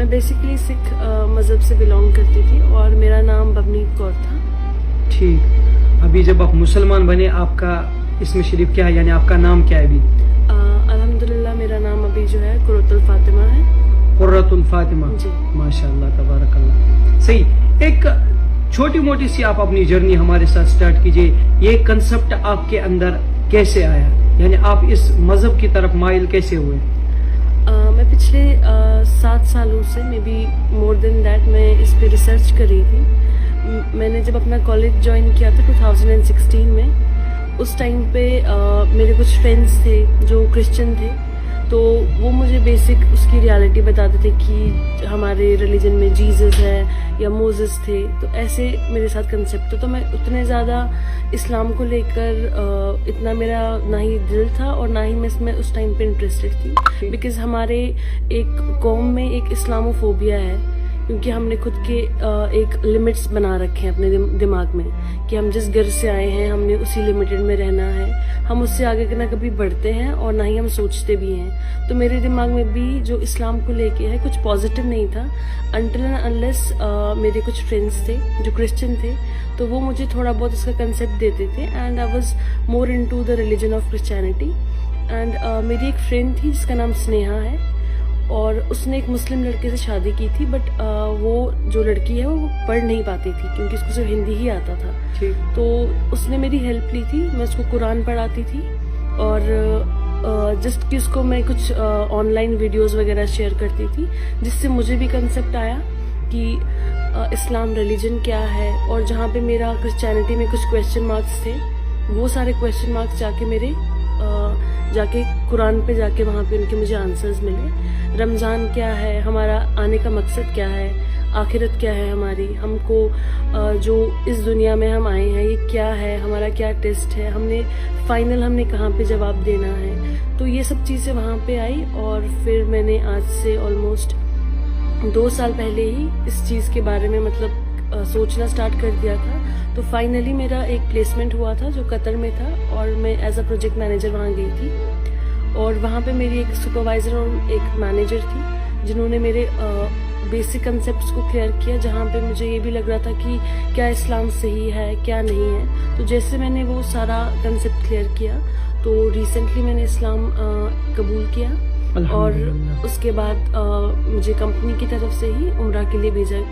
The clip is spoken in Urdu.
میں بیسیکلی سکھ مذہب سے بلانگ کرتی تھی اور میرا نام ببنیت کور تھا. ٹھیک. ابھی جب آپ مسلمان بنے آپ کا اسم شریف کیا ہے, یعنی آپ کا نام کیا ہے ابھی؟ الحمدللہ میرا نام ابھی جو ہے قرۃ الفاطمہ ہے. قرۃ الفاطمہ. جی ماشاء اللہ تبارک اللہ. صحیح. ایک چھوٹی موٹی سی آپ اپنی جرنی ہمارے ساتھ سٹارٹ کیجئے. یہ کنسپٹ آپ کے اندر کیسے آیا, یعنی آپ اس مذہب کی طرف مائل کیسے ہوئے؟ میں پچھلے 7 سالوں سے may be more then that میں اس پہ ریسرچ کر رہی تھی. میں نے جب اپنا کالج جوائن کیا تھا 2016 میں, اس ٹائم پہ میرے کچھ فرینڈس تھے جو کرسچن تھے, تو وہ مجھے بیسک اس کی ریالٹی بتاتے تھے کہ ہمارے ریلیجن میں جیزس ہے یا موزس تھے. تو ایسے میرے ساتھ کنسیپٹ تھا. تو میں اتنے زیادہ اسلام کو لے کر اتنا میرا نہ ہی دل تھا اور نہ ہی میں اس ٹائم پہ انٹرسٹڈ تھی, بیکاز ہمارے ایک قوم میں ایک اسلاموفوبیا ہے, کیونکہ ہم نے خود کے ایک لمٹس بنا رکھے ہیں اپنے دماغ میں کہ ہم جس گھر سے آئے ہیں ہم نے اسی لمیٹڈ میں رہنا ہے. ہم اس سے آگے نہ کبھی بڑھتے ہیں اور نہ ہی ہم سوچتے بھی ہیں. تو میرے دماغ میں بھی جو اسلام کو لے کے ہے کچھ پازیٹیو نہیں تھا, انٹل اینڈ انلیس میرے کچھ فرینڈس تھے جو کرسچن تھے, تو وہ مجھے تھوڑا بہت اس کا کنسیپٹ دیتے تھے. And I was more into the religion of Christianity. And میری ایک فرینڈ تھی جس کا نام سنیہا ہے, اور اس نے ایک مسلم لڑکے سے شادی کی تھی, بٹ وہ جو لڑکی ہے وہ پڑھ نہیں پاتی تھی کیونکہ اس کو صرف ہندی ہی آتا تھا. تو اس نے میری ہیلپ لی تھی. میں اس کو قرآن پڑھاتی تھی, اور جسٹ کہ اس کو میں کچھ آن لائن ویڈیوز وغیرہ شیئر کرتی تھی, جس سے مجھے بھی کنسیپٹ آیا کہ اسلام ریلیجن کیا ہے. اور جہاں پہ میرا کرسچینٹی میں کچھ کویشچن مارکس تھے, وہ سارے کویشچن مارکس جا کے قرآن پہ جا کے وہاں پہ ان کے مجھے آنسرز ملے. رمضان کیا ہے, ہمارا آنے کا مقصد کیا ہے, آخرت کیا ہے ہماری, ہم کو جو اس دنیا میں ہم آئے ہیں یہ کیا ہے, ہمارا کیا ٹیسٹ ہے, ہم نے کہاں پہ جواب دینا ہے. تو یہ سب چیزیں وہاں پہ آئی, اور پھر میں نے آج سے آلموسٹ 2 سال پہلے ہی اس چیز کے بارے میں سوچنا سٹارٹ کر دیا تھا. تو فائنلی میرا ایک پلیسمنٹ ہوا تھا جو قطر میں تھا, اور میں ایز اے پروجیکٹ مینیجر وہاں گئی تھی. اور وہاں پہ میری ایک سپروائزر اور ایک مینیجر تھی جنہوں نے میرے بیسک کنسیپٹس کو کلیئر کیا, جہاں پہ مجھے یہ بھی لگ رہا تھا کہ کیا اسلام صحیح ہے کیا نہیں ہے. تو جیسے میں نے وہ سارا کنسیپٹ کلیئر کیا, تو ریسنٹلی میں نے اسلام قبول کیا, اور اس کے بعد مجھے کمپنی کی طرف سے ہی عمرہ کے لیے بھیجا